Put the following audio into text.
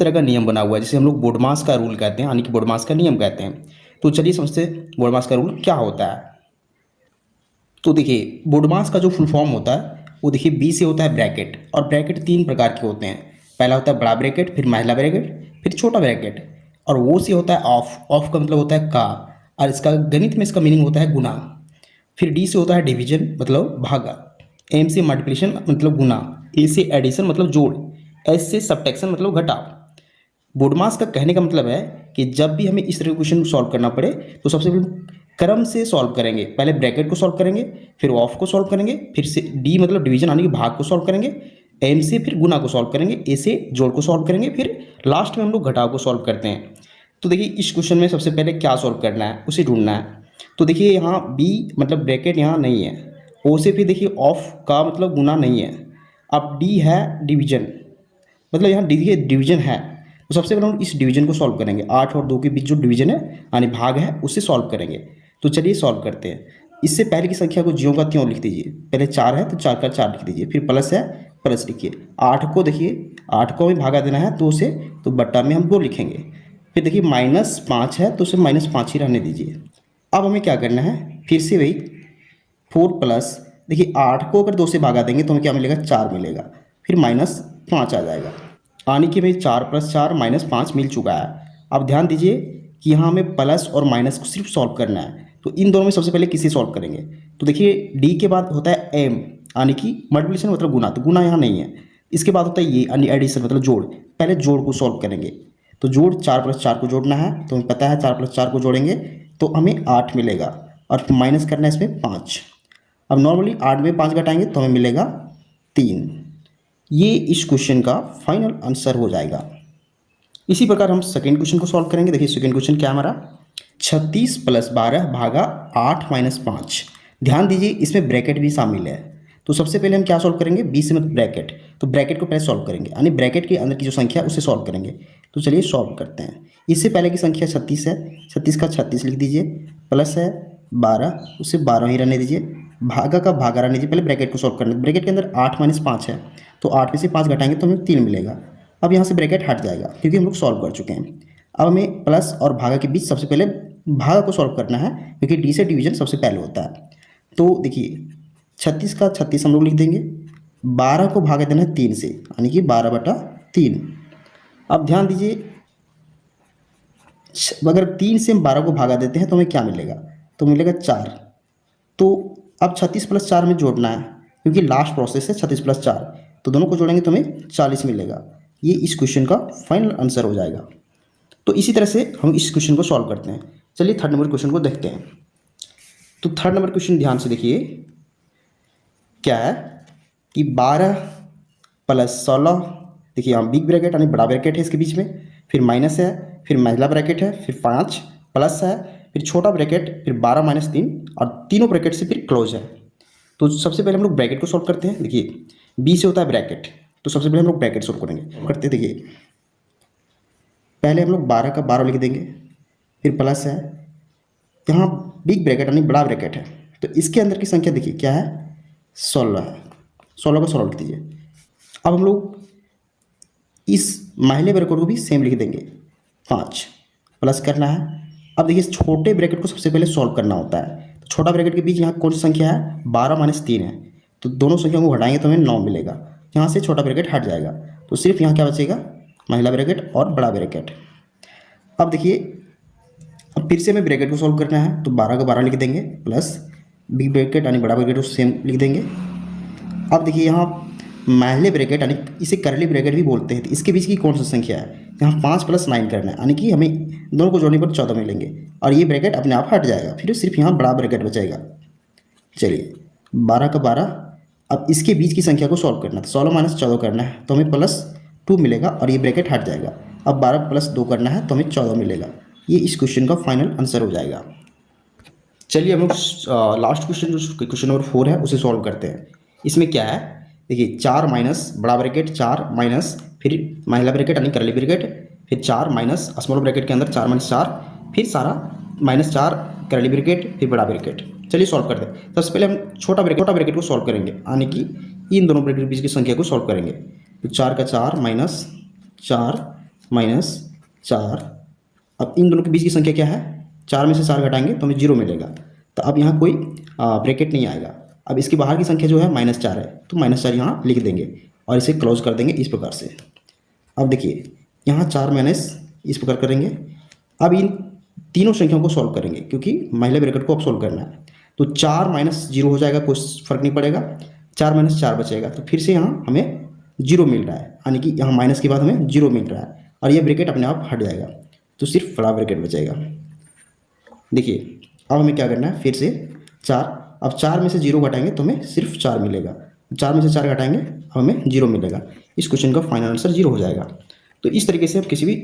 तरह का नियम बना हुआ है जिसे हम लोग बोडमास का रूल कहते हैं, यानी कि बोडमास का नियम कहते हैं। तो चलिए समझते हैं बोडमास का रूल क्या होता है। तो देखिए बोडमास का जो फुल फॉर्म होता है वो देखिए बी से होता है ब्रैकेट, और ब्रैकेट तीन प्रकार के होते हैं। पहला होता है बड़ा ब्रैकेट, फिर महिला ब्रैकेट, फिर छोटा ब्रैकेट। और वो से होता है ऑफ, ऑफ का मतलब होता है का, और इसका गणित में इसका मीनिंग होता है गुना। फिर डी से होता है डिवीजन मतलब भागा, एम से मल्टीप्लिकेशन मतलब गुना, ए से एडिशन मतलब जोड़, एस से सब्ट्रैक्शन मतलब घटाव। बोडमास का कहने का मतलब है कि जब भी हमें इस तरह के क्वेश्चन सॉल्व करना पड़े तो सबसे पहले क्रम से सॉल्व करेंगे। पहले ब्रैकेट को सॉल्व करेंगे, फिर ऑफ को सॉल्व करेंगे, फिर से डी मतलब डिवीजन यानी कि भाग को सॉल्व करेंगे, एम से फिर गुना को सॉल्व करेंगे, ए से जोड़ को सॉल्व करेंगे, फिर लास्ट में हम लोग घटाव को सॉल्व करते हैं। तो देखिए इस क्वेश्चन में सबसे पहले क्या सॉल्व करना है उसे ढूंढना है। तो देखिए यहाँ बी मतलब ब्रैकेट यहाँ नहीं है, ओ से फिर देखिए ऑफ का मतलब गुना नहीं है, अब डी है डिवीजन, मतलब यहाँ देखिए डिवीजन है। तो सबसे पहले हम इस डिवीजन को सॉल्व करेंगे, 8 और 2 के बीच जो डिवीजन है यानी भाग है उससे सॉल्व करेंगे। तो चलिए सॉल्व करते हैं। इससे पहले की संख्या को ज्यों का त्यों लिख दीजिए। पहले 4 है तो 4 का 4 लिख दीजिए, फिर प्लस है प्लस लिखिए। 8 को देखिए 8 को हमें भागा देना है 2 से, तो बट्टा में हम 2 लिखेंगे। फिर देखिए -5 है तो उसे -5 ही रहने दीजिए। अब हमें क्या करना है, फिर से वही 4 प्लस, देखिए 8 को अगर 2 से भागा देंगे तो हमें क्या मिलेगा, 4 मिलेगा, फिर -5 आ जाएगा। यानी कि भाई 4 + 4 -5 मिल चुका है। अब ध्यान दीजिए कि यहाँ हमें प्लस और माइनस को सिर्फ सॉल्व करना है। तो इन दोनों में सबसे पहले किसे सॉल्व करेंगे। तो देखिए डी के बाद होता है एम यानी कि मल्टीप्लिकेशन मतलब गुना, तो गुना यहाँ नहीं है। इसके बाद होता है ये यानी एडिशन मतलब जोड़, पहले जोड़ को सॉल्व करेंगे। तो जोड़ 4 + 4 को जोड़ना है, तो हमें पता है 4 + 4 को जोड़ेंगे तो हमें 8 मिलेगा, और फिर माइनस करना है इसमें 5। अब नॉर्मली 8 में 5 घटाएंगे तो हमें मिलेगा 3। ये इस क्वेश्चन का फाइनल आंसर हो जाएगा। इसी प्रकार हम सेकेंड क्वेश्चन को सॉल्व करेंगे। देखिए सेकेंड क्वेश्चन क्या हमारा, 36 + 12 भागा 8 - 5। ध्यान दीजिए इसमें ब्रैकेट भी शामिल है। तो सबसे पहले हम क्या सॉल्व करेंगे, बी से मतलब ब्रैकेट, तो ब्रैकेट को पहले सॉल्व करेंगे यानी ब्रैकेट के अंदर की जो संख्या है उसे सॉल्व करेंगे। तो चलिए सॉल्व करते हैं। इससे पहले की संख्या 36 है, 36 का 36 लिख दीजिए, प्लस है 12 उसे 12 ही रहने दीजिए, भागा का भागा रहने दीजिए। पहले ब्रैकेट को सॉल्व करना है, ब्रैकेट के अंदर 8 - 5 है, तो 8 में से 5 घटाएंगे तो हमें 3 मिलेगा। अब यहाँ से ब्रैकेट हट जाएगा क्योंकि हम लोग सॉल्व कर चुके हैं। अब हमें प्लस और भागा के बीच सबसे पहले भागा को सॉल्व करना है क्योंकि डी से डिवीजन सबसे पहले होता है। तो देखिए 36 का 36 हम लोग लिख देंगे, 12 को भागा देना है 3 से यानी कि 12/3। अब ध्यान दीजिए अगर 3 से हम 12 को भागा देते हैं तो हमें क्या मिलेगा, तो मिलेगा 4। तो अब 36 + 4 में जोड़ना है क्योंकि लास्ट प्रोसेस है 36 + 4, तो दोनों को जोड़ेंगे तो हमें 40 मिलेगा। ये इस क्वेश्चन का फाइनल आंसर हो जाएगा। तो इसी तरह से हम इस क्वेश्चन को सॉल्व करते हैं। चलिए थर्ड नंबर क्वेश्चन को देखते हैं। तो थर्ड नंबर क्वेश्चन ध्यान से देखिए क्या है कि 12 + 16, देखिए यहाँ बिग ब्रैकेट यानी बड़ा ब्रैकेट है इसके बीच में, फिर माइनस है, फिर महिला ब्रैकेट है, फिर 5 प्लस है, फिर छोटा ब्रैकेट, फिर 12 - 3, और तीनों ब्रैकेट से फिर क्लोज है। तो सबसे पहले हम लोग ब्रैकेट को सॉल्व करते हैं। देखिए बी से होता है ब्रैकेट, तो सबसे पहले हम लोग ब्रैकेट सॉल्व करेंगे करते। देखिए पहले हम लोग 12 का 12 लिख देंगे, फिर प्लस है, यहाँ बिग ब्रैकेट यानी बड़ा ब्रैकेट है, तो इसके अंदर की संख्या देखिए क्या है, 16 है, 16 को 16 लिख दीजिए। अब हम लोग इस महिला ब्रैकेट को भी सेम लिख देंगे, 5 प्लस करना है। अब देखिए छोटे ब्रैकेट को सबसे पहले सॉल्व करना होता है। तो छोटा ब्रैकेट के बीच यहाँ कौन सी संख्या है, 12 - 3 है, तो दोनों संख्या को घटाएंगे तो हमें 9 मिलेगा। यहाँ से छोटा ब्रैकेट हट जाएगा तो सिर्फ यहाँ क्या बचेगा, महिला ब्रैकेट और बड़ा ब्रैकेट। अब देखिए अब फिर से हमें ब्रैकेट को सॉल्व करना है, तो 12 का 12 लिख देंगे, प्लस बिग ब्रैकेट यानी बड़ा ब्रैकेट को सेम लिख देंगे। अब देखिए यहाँ महिला ब्रैकेट यानी इसे करली ब्रैकेट भी बोलते हैं, तो इसके बीच की कौन सी संख्या है, यहाँ 5 + 9 करना है यानी कि हमें दोनों को जोड़ने पर 14 मिलेंगे, और ये ब्रैकेट अपने आप हट जाएगा, फिर सिर्फ यहाँ बड़ा ब्रैकेट बचेगा। चलिए 12 का 12, अब इसके बीच की संख्या को सॉल्व करना है, तो 16 - 14 करना है तो हमें +2 मिलेगा, और ये ब्रैकेट हट जाएगा। अब 12 + 2 करना है तो हमें 14 मिलेगा। ये इस क्वेश्चन का फाइनल आंसर हो जाएगा। चलिए हम लोग लास्ट क्वेश्चन जो क्वेश्चन नंबर 4 है उसे सॉल्व करते हैं। इसमें क्या है, देखिए 4 माइनस बड़ा ब्रैकेट, 4 माइनस फिर महिला ब्रैकेट यानी करली ब्रैकेट, फिर 4 माइनस स्मॉल ब्रैकेट के अंदर 4 - 4, फिर सारा -4 करली ब्रैकेट, फिर बड़ा ब्रैकेट। चलिए सॉल्व करते हैं। सबसे पहले हम छोटा ब्रैकेट को सॉल्व करेंगे यानी कि इन दोनों ब्रैकेट के बीच की संख्या को सॉल्व करेंगे। तो 4 का 4 - 4 -4। अब इन दोनों के बीच की संख्या क्या है, 4 में से 4 घटाएंगे तो हमें 0 मिलेगा। तो अब यहाँ कोई ब्रैकेट नहीं आएगा। अब इसके बाहर की संख्या जो है -4 है, तो -4 यहाँ लिख देंगे और इसे क्लोज कर देंगे इस प्रकार से। अब देखिए यहाँ 4 माइनस इस प्रकार करेंगे। अब इन तीनों संख्याओं को सॉल्व करेंगे क्योंकि महिला ब्रैकेट को अब सॉल्व करना है। तो 4 माइनस 0 हो जाएगा, कोई फर्क नहीं पड़ेगा, 4 माइनस 4 बचेगा। तो फिर से यहाँ हमें 0 मिल रहा है, यानी कि यहाँ माइनस के बाद हमें 0 मिल रहा है और ये ब्रैकेट अपने आप हट जाएगा, तो सिर्फ बड़ा ब्रैकेट बचेगा। देखिए अब हमें क्या करना है, फिर से 4, अब 4 में से 0 घटाएंगे तो हमें सिर्फ 4 मिलेगा, 4 में से 4 घटाएंगे हमें 0 मिलेगा। इस क्वेश्चन का फाइनल आंसर 0 हो जाएगा। तो इस तरीके से आप किसी भी